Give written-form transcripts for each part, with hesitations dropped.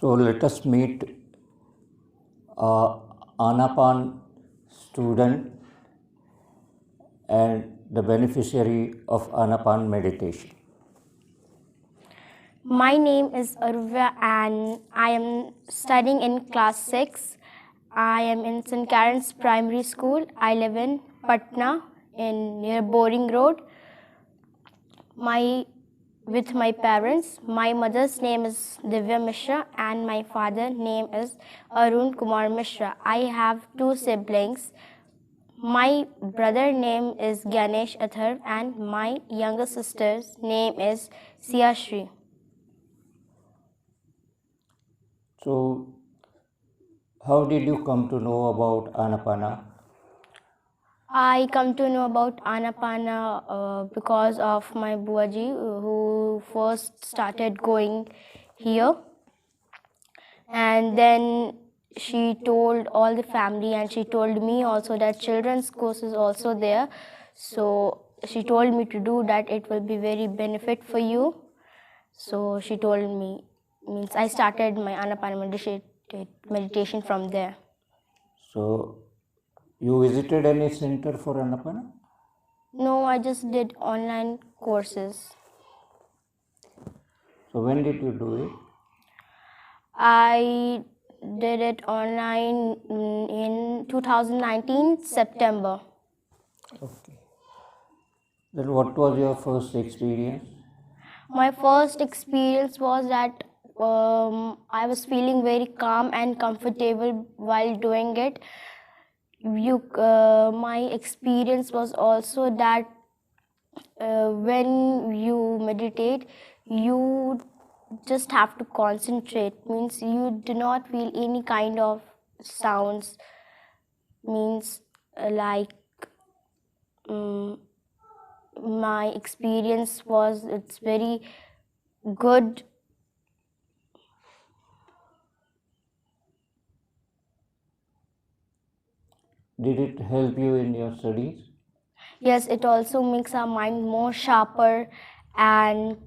So let us meet Anapan student and the beneficiary of Anapan meditation. My name is Aruvya and I am studying in class 6. I am in St. Karen's Primary School. I live in Patna near Boring Road. With my parents. My mother's name is Divya Mishra and my father's name is Arun Kumar Mishra. I have 2 siblings. My brother name is Ganesh Athar and my younger sister's name is Siyashri. So how did you come to know about Anapana? I come to know about Anapana because of my Buaji who first started going here, and then she told all the family and she told me also that children's course is also there. So she told me to do that, it will be very benefit for you. So she told me, means I started my Anapana meditation from there. So you visited any center for Anapana? No, I just did online courses. So when did you do it? I did it online in 2019 September. Okay. Then what was your first experience? My first experience was that I was feeling very calm and comfortable while doing it. My experience was also that when you meditate, you just have to concentrate. Means you do not feel any kind of sounds. Means like my experience was, it's very good. Did it help you in your studies? Yes, it also makes our mind more sharper and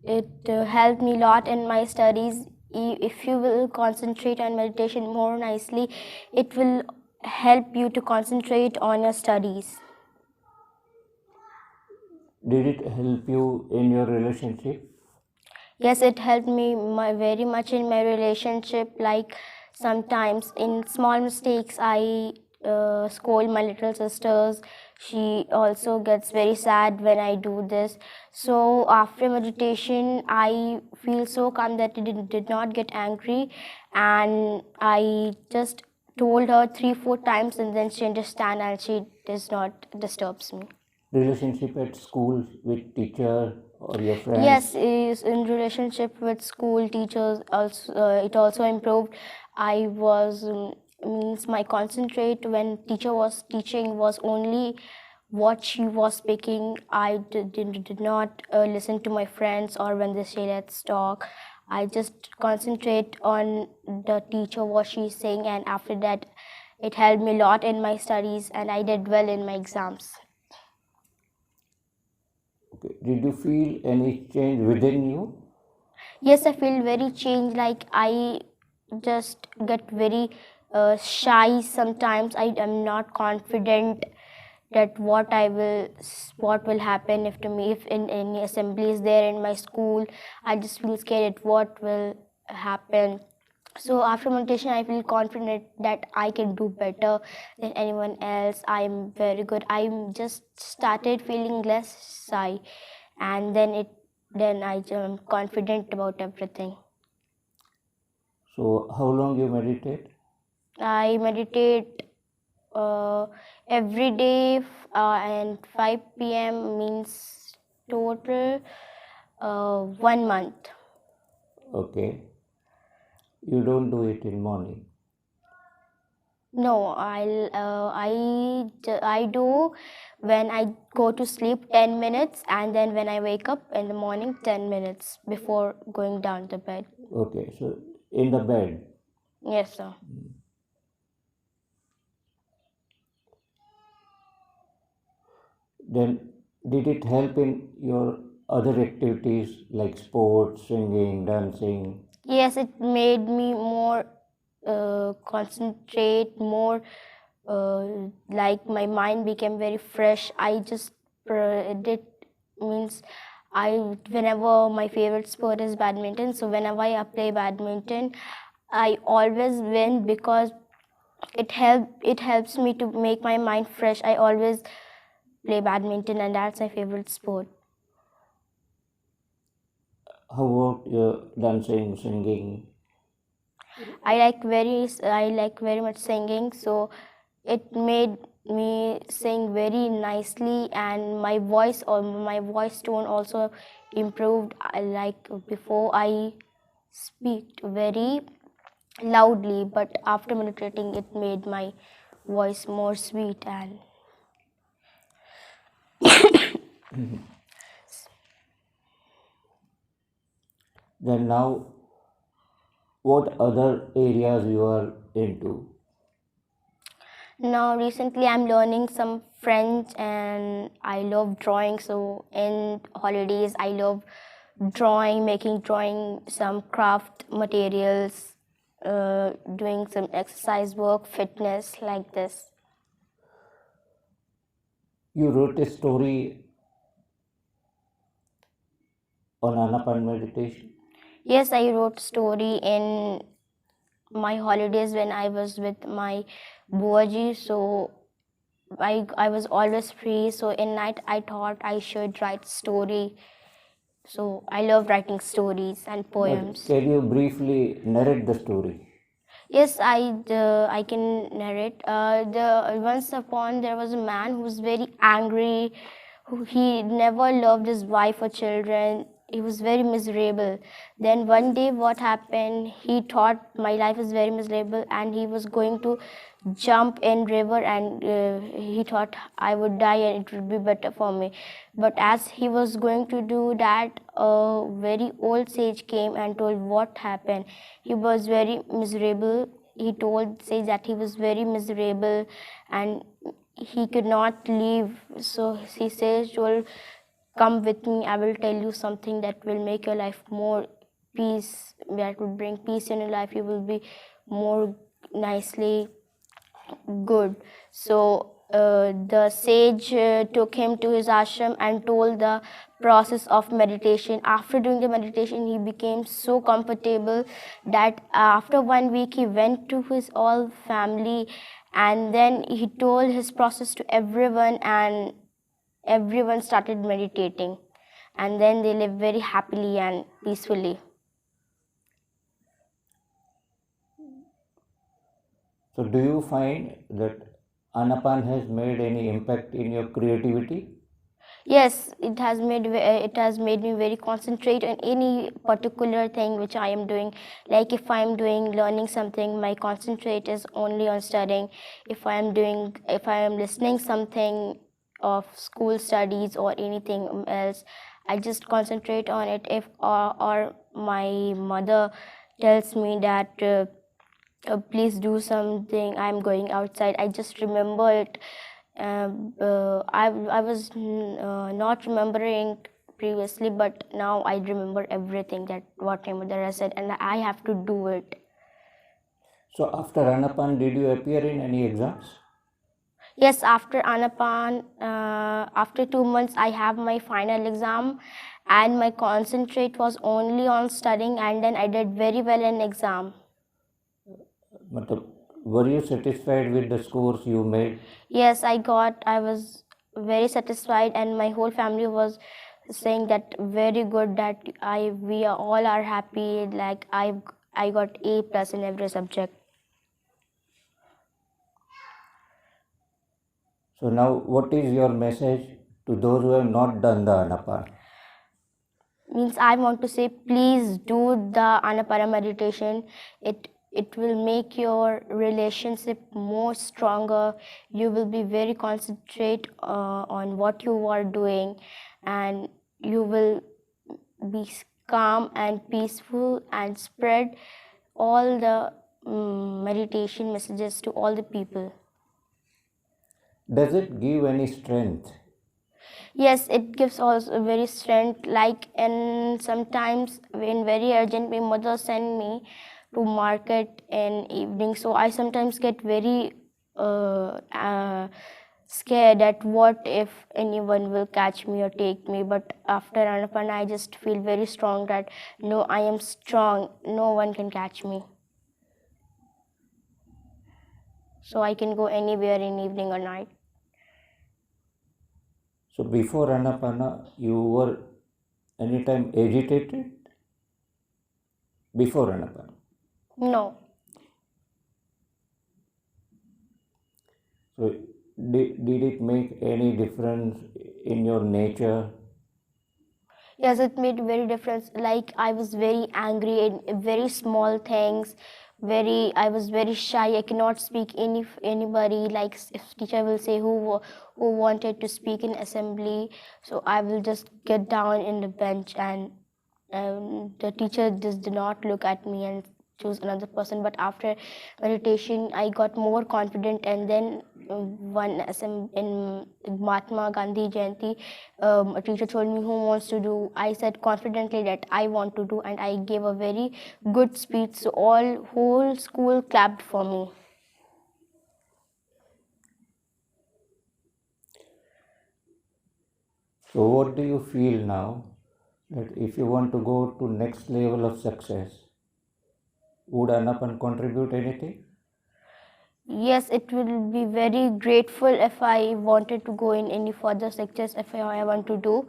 it helped me a lot in my studies. If you will concentrate on meditation more nicely, it will help you to concentrate on your studies. Did it help you in your relationship? Yes, it helped me very much in my relationship. Like sometimes in small mistakes, I scold my little sisters. She also gets very sad when I do this. So after meditation, I feel so calm that I did not get angry, and I just told her 3-4 times, and then she understands and she does not disturbs me. Relationship at school with teacher or your friends? Yes, is in relationship with school teachers also it also improved. I was means my concentrate when teacher was teaching was only what she was speaking. I did not listen to my friends or when they say let's talk. I just concentrate on the teacher what she's saying, and after that it helped me a lot in my studies and I did well in my exams. Okay. Did you feel any change within you? Yes, I feel very changed. Like I just get very shy sometimes. I am not confident that what will happen if to me if in any assembly is there in my school. I just feel scared at what will happen. So after meditation, I feel confident that I can do better than anyone else. I'm very good. I'm just started feeling less shy, and then I am confident about everything. So how long you meditate? I meditate every day and 5 p.m. means total 1 month. Okay. You don't do it in morning? No, I do when I go to sleep 10 minutes, and then when I wake up in the morning 10 minutes before going down to bed. Okay, so in the bed? Yes, sir. Then did it help in your other activities like sports, singing, dancing? Yes, it made me more concentrate, more like my mind became very fresh. I just did means I whenever my favorite sport is badminton, so whenever I play badminton, I always win because it helps me to make my mind fresh. I always play badminton, and that's my favorite sport. How about dancing, singing? I like very much singing, so it made me sing very nicely, and my voice tone also improved. I like before I speak very loudly, but after meditating it made my voice more sweet. And Then now, what other areas you are into? now recently I'm learning some French, and I love drawing, so in holidays I love making some craft materials, doing some exercise work, fitness, like this. You wrote a story on Anapan meditation. Yes, I wrote story in my holidays when I was with my buaji, so I was always free, so in night I thought I should write story. So I love writing stories and But poems. can you briefly narrate the story? Yes, I can narrate. The once upon there was a man who was very angry, who he never loved his wife or children. He was very miserable. Then one day, what happened? He thought my life is very miserable, and he was going to jump in river, and he thought I would die and it would be better for me. But as he was going to do that, a very old sage came and told what happened. He was very miserable. He told sage that he was very miserable and he could not leave. So he says, told, come with me, I will tell you something that will make your life more peace, that will bring peace in your life. You will be more nicely good. So the sage took him to his ashram and told the process of meditation. After doing the meditation, he became so comfortable that after 1 week he went to his all family, and then he told his process to everyone, and everyone started meditating, and then they lived very happily and peacefully. So, do you find that Anapan has made any impact in your creativity? Yes, it has made me very concentrate on any particular thing which I am doing. Like if I am doing learning something, my concentrate is only on studying. If I am listening something of school studies or anything else, I just concentrate on it. If or my mother tells me that please do something, I'm going outside, I just remember it. I was not remembering previously, but now I remember everything that what my mother has said, and I have to do it. So, after Anapan, did you appear in any exams? Yes, after Anapan, after 2 months, I have my final exam, and my concentrate was only on studying, and then I did very well in exam. Matlab, were you satisfied with the scores you made? Yes, I was very satisfied, and my whole family was saying that very good, that we are all are happy, like I got A plus in every subject. So, now what is your message to those who have not done the Anapan? Means I want to say, please do the Anapara meditation. It will make your relationship more stronger. You will be very concentrate on what you are doing, and you will be calm and peaceful and spread all the meditation messages to all the people. Does it give any strength? Yes, it gives also very strength. Like, and sometimes when very urgent, my mother send me to market in evening. So I sometimes get very scared that what if anyone will catch me or take me. But after Anapan, I just feel very strong that no, I am strong. No one can catch me. So I can go anywhere in evening or night. So before Annapurna, you were anytime agitated? Before Annapurna. No. So did it make any difference in your nature? Yes, it made very difference. Like, I was very angry in very small things. I was very shy. I cannot speak anybody. Like, if teacher will say who wanted to speak in assembly, so I will just get down in the bench, and the teacher just did not look at me and choose another person. But after meditation, I got more confident, and then in Mahatma Gandhi Jayanti, a teacher told me who wants to do. I said confidently that I want to do, and I gave a very good speech. So whole school clapped for me. So what do you feel now that if you want to go to next level of success, would Annapan contribute anything? Yes, it will be very grateful if I wanted to go in any further sectors. If I want to do,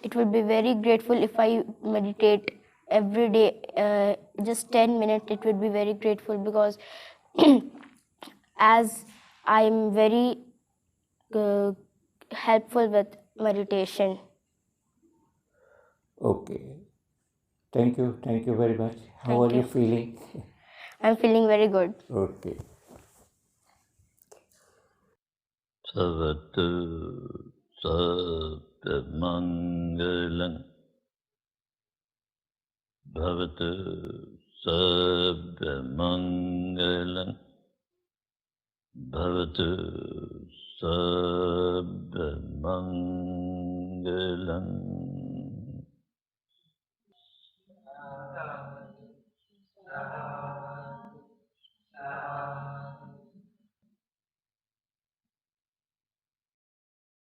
it will be very grateful if I meditate every day, just 10 minutes. It would be very grateful because as I'm very helpful with meditation. Okay. Thank you very much. How Thank are you you. feeling? I'm feeling very good. Okay. Savatu Sabdamangalam Bhavatu Sabdamangalam Bhavatu Sabdamangalam